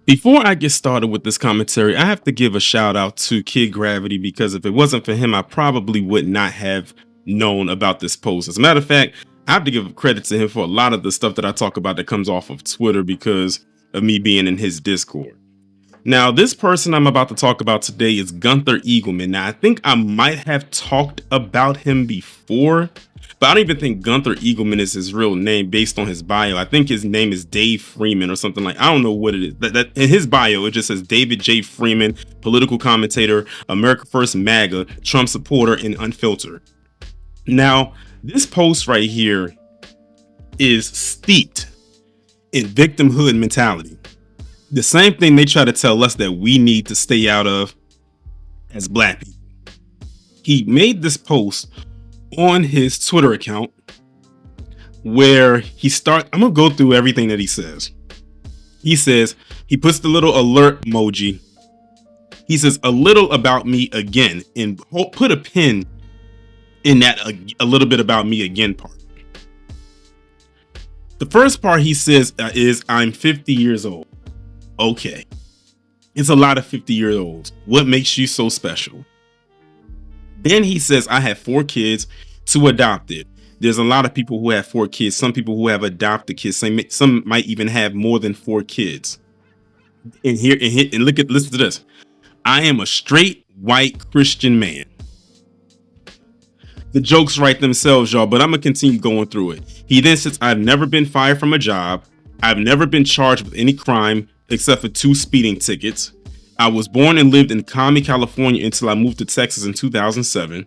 Before I get started with this commentary, I have to give a shout out to Kid Gravity because if it wasn't for him, I probably would not have known about this post. As a matter of fact, I have to give credit to him for a lot of the stuff that I talk about that comes off of Twitter because of me being in his Discord. Now, this person I'm about to talk about today is Gunther Eagleman. Now, I think I might have talked about him before, but I don't even think Gunther Eagleman is his real name based on his bio. I think his name is Dave Freeman or something like. I don't know what it is. That in his bio it just says David J. Freeman, political commentator, America First MAGA, Trump supporter, and unfiltered. Now, this post right here is steeped in victimhood mentality. The same thing they try to tell us that we need to stay out of as black people. He made this post on his Twitter account where I'm gonna go through everything that he says. He says, he puts the little alert emoji. He says, a little about me again, and put a pin in that a little bit about me again part. The first part he says is, I'm 50 years old. Okay. It's a lot of 50-year-olds. What makes you so special? Then he says, I have 4 kids, 2 adopted. There's a lot of people who have 4 kids. Some people who have adopted kids. Some might even have more than 4 kids. And listen to this. I am a straight white Christian man. The jokes write themselves, y'all, but I'm going to continue going through it. He then says, I've never been fired from a job. I've never been charged with any crime except for 2 speeding tickets. I was born and lived in Commie, California until I moved to Texas in 2007.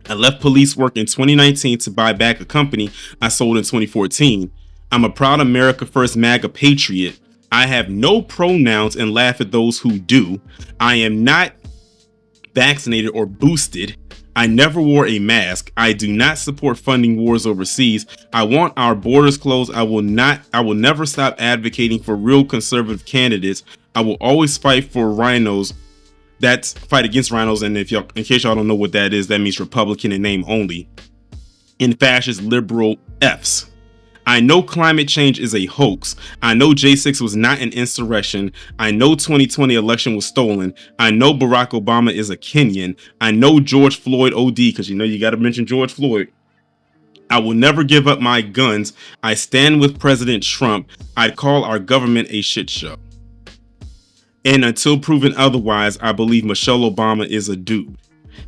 I left police work in 2019 to buy back a company I sold in 2014. I'm a proud America First MAGA patriot. I have no pronouns and laugh at those who do. I am not vaccinated or boosted. I never wore a mask. I do not support funding wars overseas. I want our borders closed. I will never stop advocating for real conservative candidates. I will always fight for rhinos. That's fight against rhinos. And in case y'all don't know what that is, that means Republican in name only. In fascist liberal Fs. I know climate change is a hoax. I know J6 was not an insurrection. I know 2020 election was stolen. I know Barack Obama is a Kenyan. I know George Floyd OD, because you got to mention George Floyd. I will never give up my guns. I stand with President Trump. I'd call our government a shit show. And until proven otherwise, I believe Michelle Obama is a dude.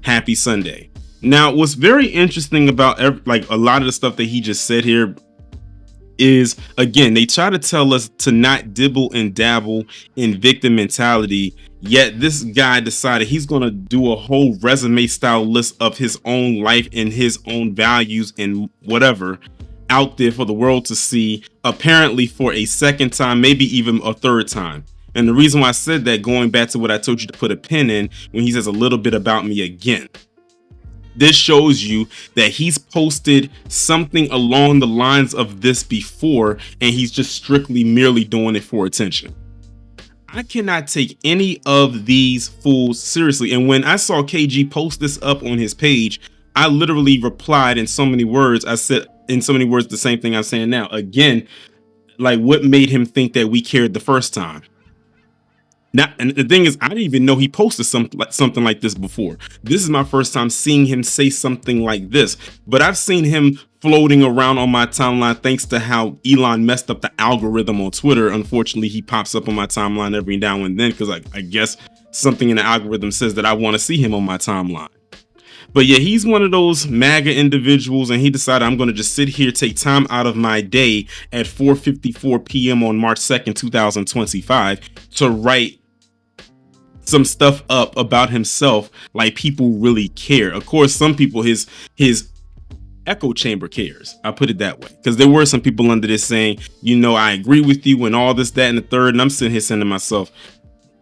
Happy Sunday. Now, what's very interesting about a lot of the stuff that he just said here is, again, they try to tell us to not dibble and dabble in victim mentality, yet this guy decided he's going to do a whole resume style list of his own life and his own values and whatever out there for the world to see, apparently for a second time, maybe even a third time. And the reason why I said that, going back to what I told you to put a pin in when he says a little bit about me again. This shows you that he's posted something along the lines of this before, and he's just strictly merely doing it for attention. I cannot take any of these fools seriously. And when I saw KG post this up on his page, I literally replied in so many words. I said in so many words the same thing I'm saying now. Again, like, what made him think that we cared the first time? Now, and the thing is, I didn't even know he posted something like this before. This is my first time seeing him say something like this, but I've seen him floating around on my timeline thanks to how Elon messed up the algorithm on Twitter. Unfortunately, he pops up on my timeline every now and then because I guess something in the algorithm says that I want to see him on my timeline. But yeah, he's one of those MAGA individuals, and he decided, I'm going to just sit here, take time out of my day at 4:54 p.m. on March 2nd, 2025 to write some stuff up about himself like people really care. Of course, some people, his echo chamber cares. I'll put it that way, because there were some people under this saying, I agree with you and all this, that, and the third. And I'm sitting here saying to myself,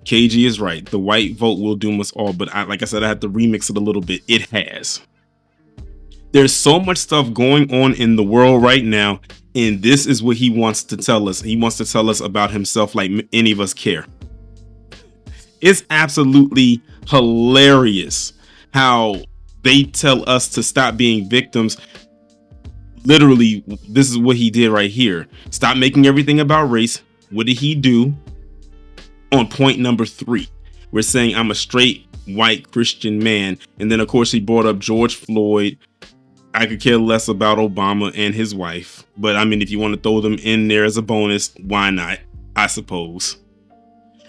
KG is right. The white vote will doom us all. But like I said, I have to remix it a little bit. It has. There's so much stuff going on in the world right now. And this is what he wants to tell us. He wants to tell us about himself like any of us care. It's absolutely hilarious how they tell us to stop being victims. Literally, this is what he did right here. Stop making everything about race. What did he do? on point number 3. We're saying I'm a straight white Christian man. And then of course he brought up George Floyd. I could care less about Obama and his wife, but I mean, if you want to throw them in there as a bonus, why not? I suppose.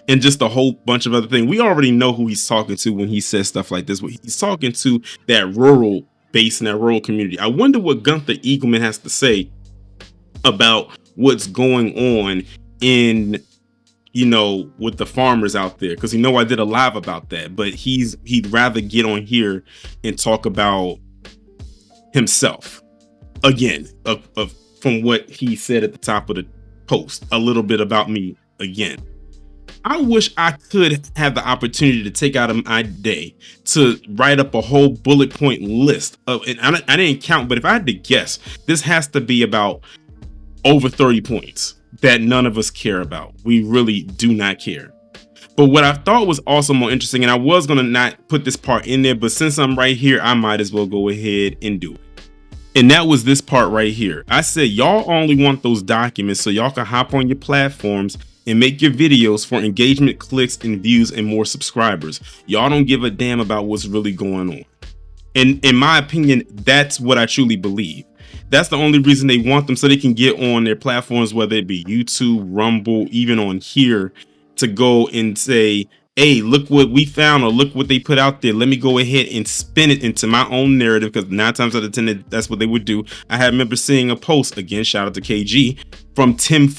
And just a whole bunch of other things. We already know who he's talking to when he says stuff like this. He's talking to that rural base and that rural community. I wonder what Gunther Eagleman has to say about what's going on in, with the farmers out there, because I did a live about that, but he'd rather get on here and talk about himself again, from what he said at the top of the post, a little bit about me again. I wish I could have the opportunity to take out of my day to write up a whole bullet point list of, and I didn't count, but if I had to guess, this has to be about over 30 points that none of us care about. We really do not care. But what I thought was also more interesting, and I was going to not put this part in there, but since I'm right here, I might as well go ahead and do it. And that was this part right here. I said, y'all only want those documents so y'all can hop on your platforms and make your videos for engagement, clicks, and views, and more subscribers. Y'all don't give a damn about what's really going on. And in my opinion, that's what I truly believe. That's the only reason they want them, so they can get on their platforms, whether it be YouTube, Rumble, even on here, to go and say, hey, look what we found, or look what they put out there. Let me go ahead and spin it into my own narrative, because 9 times out of 10, that's what they would do. I remember seeing a post, again, shout out to KG, from Tim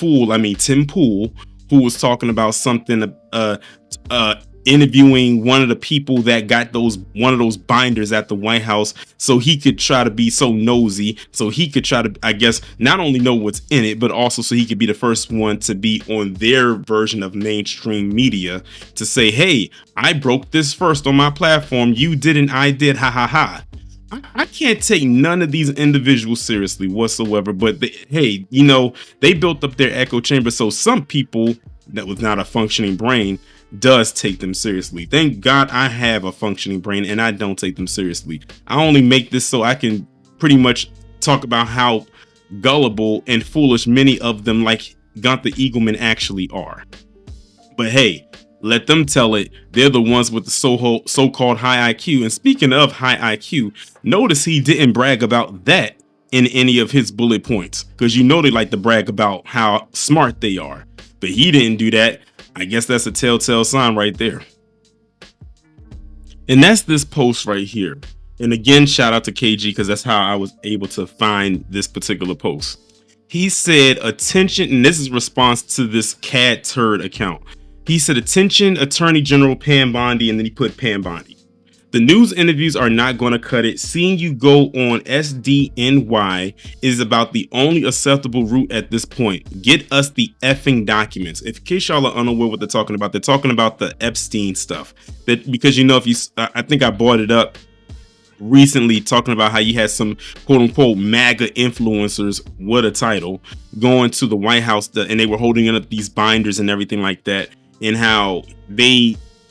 Pool, who was talking about something, interviewing one of the people that got one of those binders at the White House, so he could try to be so nosy, so he could try to, I guess, not only know what's in it, but also so he could be the first one to be on their version of mainstream media to say, hey, I broke this first on my platform, you didn't, I did, ha ha ha. I can't take none of these individuals seriously whatsoever, but hey, they built up their echo chamber, so some people that was not a functioning brain does take them seriously. Thank God I have a functioning brain and I don't take them seriously. I only make this so I can pretty much talk about how gullible and foolish many of them, like Gunther Eagleman, actually are. But hey, let them tell it. They're the ones with the so-called high IQ. And speaking of high IQ, notice he didn't brag about that in any of his bullet points, because they like to brag about how smart they are, but he didn't do that. I guess that's a telltale sign right there. And that's this post right here. And again, shout out to KG, because that's how I was able to find this particular post. He said, attention, and this is response to this Cad Turd account. He said, attention, Attorney General Pam Bondi, and then he put Pam Bondi. The news interviews are not going to cut it. Seeing you go on SDNY is about the only acceptable route at this point. Get us the effing documents. In case y'all are unaware what they're talking about the Epstein stuff. That because I think I brought it up recently, talking about how you had some quote unquote MAGA influencers, what a title, going to the White House and they were holding up these binders and everything like that, and how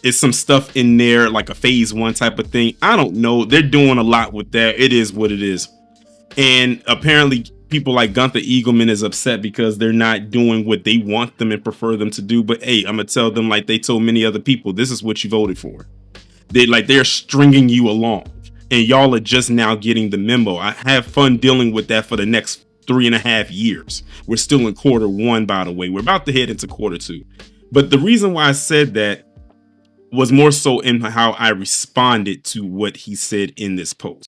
it's some stuff in there like a phase 1 type of thing. I don't know. They're doing a lot with that. It is what it is. And apparently people like Gunther Eagleman is upset because they're not doing what they want them and prefer them to do. But hey, I'm going to tell them, like they told many other people, this is what you voted for. They're stringing you along, and y'all are just now getting the memo. I have fun dealing with that for the next 3.5 years. We're still in quarter 1, by the way. We're about to head into quarter 2. But the reason why I said that was more so in how I responded to what he said in this post.